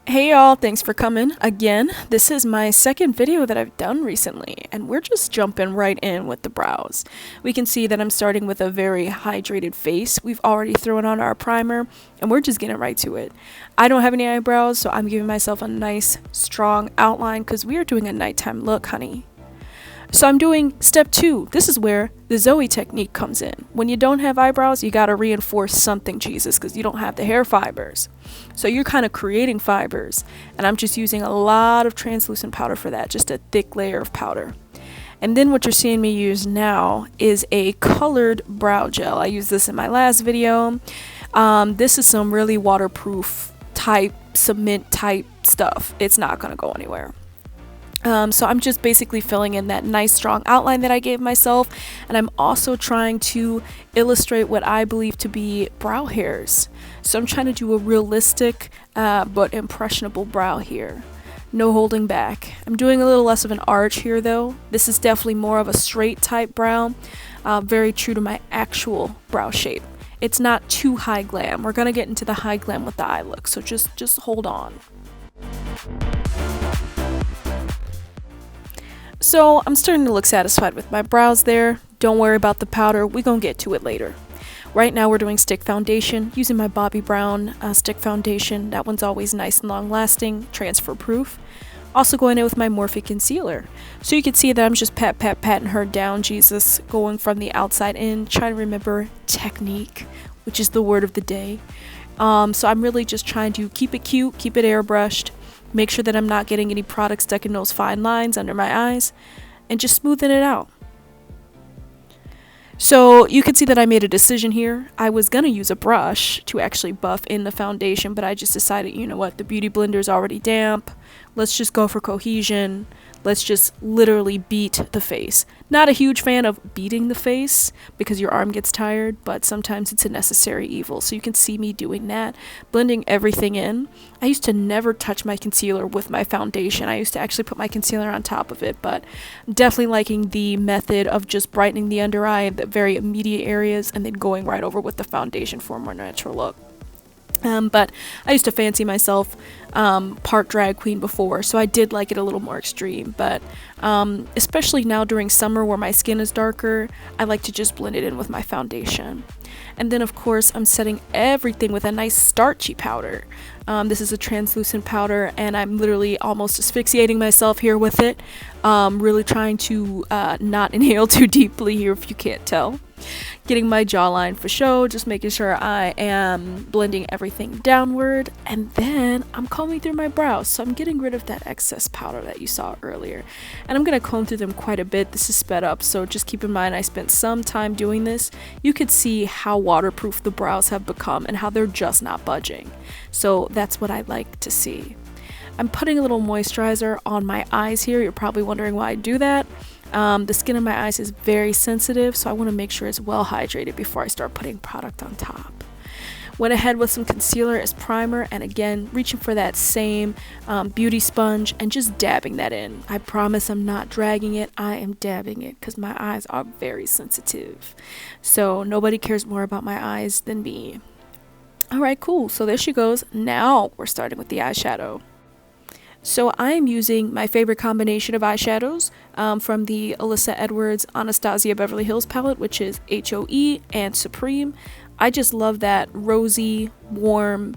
Hey y'all, thanks for coming again. This is my second video that I've done recently, and we're just jumping right in with the brows. We can see that I'm starting with a very hydrated face. We've already thrown on our primer, and we're just getting right to it. I don't have any eyebrows, so I'm giving myself a nice, strong outline because we are doing a nighttime look, honey. So I'm doing step 2. This is where the Zoe technique comes in. When you don't have eyebrows, you gotta reinforce something, Jesus, because you don't have the hair fibers. So you're kind of creating fibers, and I'm just using a lot of translucent powder for that, just a thick layer of powder. And then what you're seeing me use now is a colored brow gel. I used this in my last video. This is some really waterproof type, cement type stuff. It's not gonna go anywhere. So I'm just basically filling in that nice strong outline that I gave myself, and I'm also trying to illustrate what I believe to be brow hairs. So I'm trying to do a realistic but impressionable brow here. No holding back. I'm doing a little less of an arch here though. This is definitely more of a straight type brow, very true to my actual brow shape. It's not too high glam. We're gonna get into the high glam with the eye look, so just hold on. So I'm starting to look satisfied with my brows there. Don't worry about the powder, we gonna get to it later. Right now we're doing stick foundation, using my Bobbi Brown stick foundation. That one's always nice and long lasting, transfer proof. Also going in with my Morphe concealer. So you can see that I'm just patting her down, Jesus, going from the outside in, trying to remember technique, which is the word of the day. So I'm really just trying to keep it cute, keep it airbrushed, make sure that I'm not getting any product stuck in those fine lines under my eyes, and just smoothing it out. So you can see that I made a decision here. I was gonna use a brush to actually buff in the foundation, but I just decided, you know what, the beauty blender is already damp. Let's just go for cohesion. Let's just literally beat the face. Not a huge fan of beating the face because your arm gets tired, but sometimes it's a necessary evil. So you can see me doing that, blending everything in. I used to never touch my concealer with my foundation. I used to actually put my concealer on top of it, but I'm definitely liking the method of just brightening the under eye, the very immediate areas, and then going right over with the foundation for a more natural look. But I used to fancy myself part drag queen before, so I did like it a little more extreme. But especially now during summer where my skin is darker, I like to just blend it in with my foundation. And then of course I'm setting everything with a nice starchy powder. This is a translucent powder, and I'm literally almost asphyxiating myself here with it. Really trying to not inhale too deeply here if you can't tell. Getting my jawline for show, just making sure I am blending everything downward, and then I'm combing through my brows. So I'm getting rid of that excess powder that you saw earlier, and I'm gonna comb through them quite a bit. This is sped up, so just keep in mind I spent some time doing this. You could see how waterproof the brows have become and how they're just not budging. So that's what I like to see. I'm putting a little moisturizer on my eyes here. You're probably wondering why I do that. The skin of my eyes is very sensitive, so I want to make sure it's well hydrated before I start putting product on top. Went ahead with some concealer as primer, and again reaching for that same beauty sponge and just dabbing that in. I promise I'm not dragging it, I am dabbing it because my eyes are very sensitive. So nobody cares more about my eyes than me. Alright, cool, so there she goes. Now we're starting with the eyeshadow. So I am using my favorite combination of eyeshadows from the Alyssa Edwards Anastasia Beverly Hills palette, which is HOE and Supreme. I just love that rosy, warm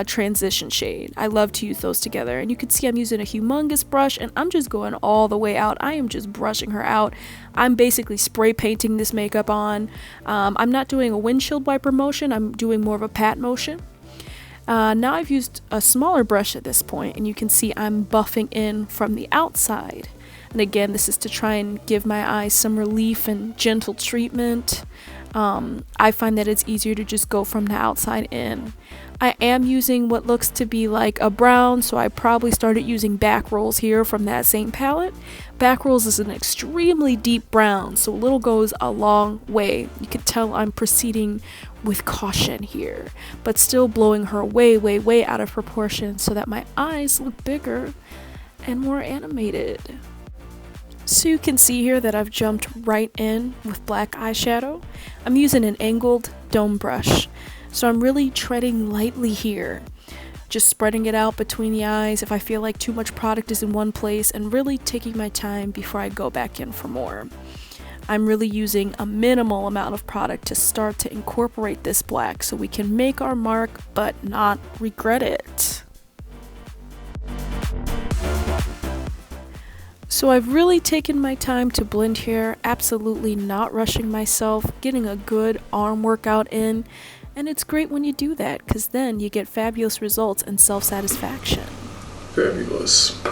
transition shade. I love to use those together. And you can see I'm using a humongous brush, and I'm just going all the way out. I am just brushing her out. I'm basically spray painting this makeup on. I'm not doing a windshield wiper motion. I'm doing more of a pat motion. Now I've used a smaller brush at this point, and you can see I'm buffing in from the outside. And again, this is to try and give my eyes some relief and gentle treatment. I find that it's easier to just go from the outside in. I am using what looks to be like a brown, so I probably started using back rolls here from that same palette. Back rolls is an extremely deep brown, so a little goes a long way. You can tell I'm proceeding with caution here, but still blowing her way out of proportion so that my eyes look bigger and more animated. So you can see here that I've jumped right in with black eyeshadow. I'm using an angled dome brush, so I'm really treading lightly here. just spreading it out between the eyes if I feel like too much product is in one place, and really taking my time before I go back in for more. I'm really using a minimal amount of product to start to incorporate this black so we can make our mark but not regret it. So I've really taken my time to blend here, absolutely not rushing myself, getting a good arm workout in, and it's great when you do that because then you get fabulous results and self-satisfaction. Fabulous.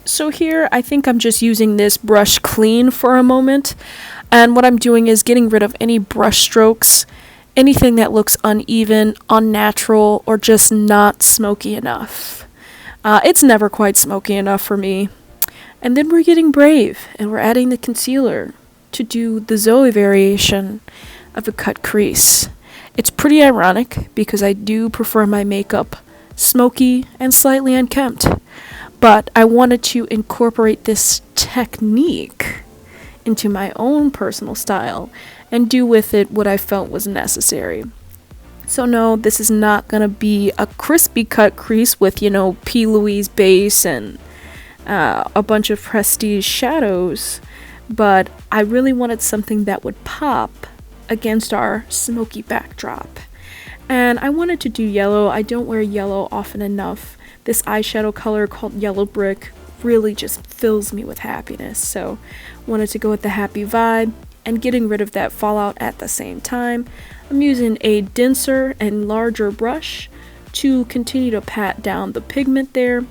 So here I think I'm just using this brush clean for a moment, and what I'm doing is getting rid of any brush strokes, anything that looks uneven, unnatural, or just not smoky enough. It's never quite smoky enough for me. And then we're getting brave and we're adding the concealer to do the Zoe variation of a cut crease. It's pretty ironic because I do prefer my makeup smoky and slightly unkempt, but I wanted to incorporate this technique into my own personal style and do with it what I felt was necessary. So no, this is not going to be a crispy cut crease with, P. Louise base and a bunch of prestige shadows, but I really wanted something that would pop against our smoky backdrop. And I wanted to do yellow. I don't wear yellow often enough. This eyeshadow color called Yellow Brick really just fills me with happiness, so wanted to go with the happy vibe and getting rid of that fallout at the same time. I'm using a denser and larger brush to continue to pat down the pigment there,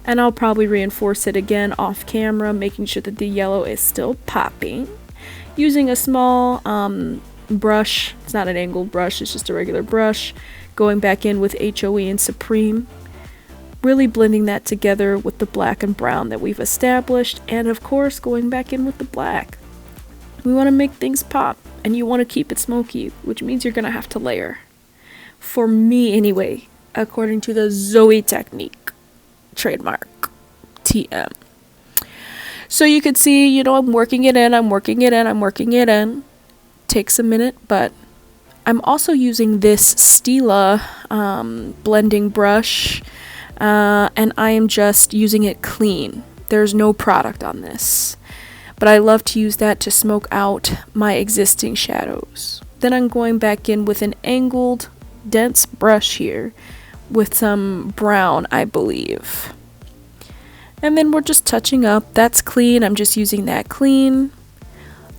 and I'll probably reinforce it again off camera, making sure that the yellow is still popping. Using a small brush, it's not an angled brush, it's just a regular brush, going back in with HOE and Supreme, really blending that together with the black and brown that we've established, and of course going back in with the black. We want to make things pop, and you want to keep it smoky, which means you're going to have to layer. For me anyway, according to the Zoe technique, trademark, TM. So you can see, I'm working it in. Takes a minute, but I'm also using this Stila blending brush, and I am just using it clean. There's no product on this. But I love to use that to smoke out my existing shadows. Then I'm going back in with an angled, dense brush here with some brown, I believe. And then we're just touching up. That's clean. I'm just using that clean.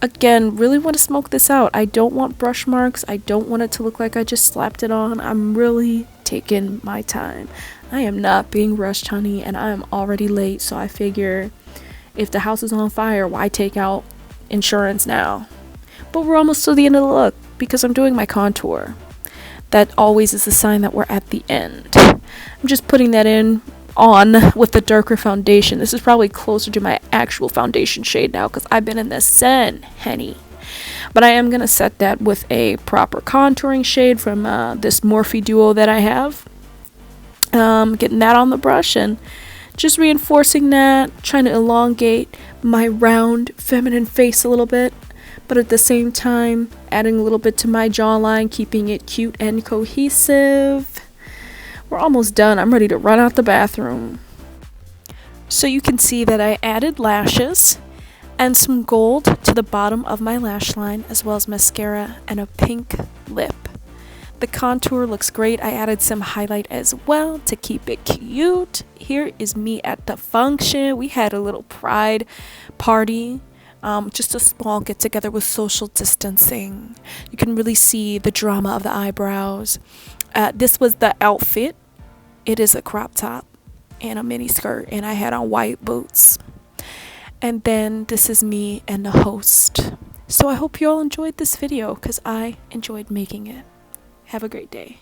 Again, really want to smoke this out. I don't want brush marks. I don't want it to look like I just slapped it on. I'm really taking my time. I am not being rushed, honey, and I am already late, so I figure if the house is on fire, why take out insurance now? But we're almost to the end of the look because I'm doing my contour. That always is a sign that we're at the end. I'm just putting that on with the darker foundation. This is probably closer to my actual foundation shade now because I've been in the sun, honey. But I am going to set that with a proper contouring shade from this Morphe duo that I have. Getting that on the brush and just reinforcing that, trying to elongate my round feminine face a little bit, but at the same time adding a little bit to my jawline, keeping it cute and cohesive. We're almost done. I'm ready to run out the bathroom. So you can see that I added lashes and some gold to the bottom of my lash line, as well as mascara and a pink lip. The contour looks great. I added some highlight as well to keep it cute. Here is me at the function. We had a little pride party, just a small get together with social distancing. You can really see the drama of the eyebrows. This was the outfit. It is a crop top and a mini skirt, and I had on white boots. And then this is me and the host. So I hope you all enjoyed this video because I enjoyed making it. Have a great day.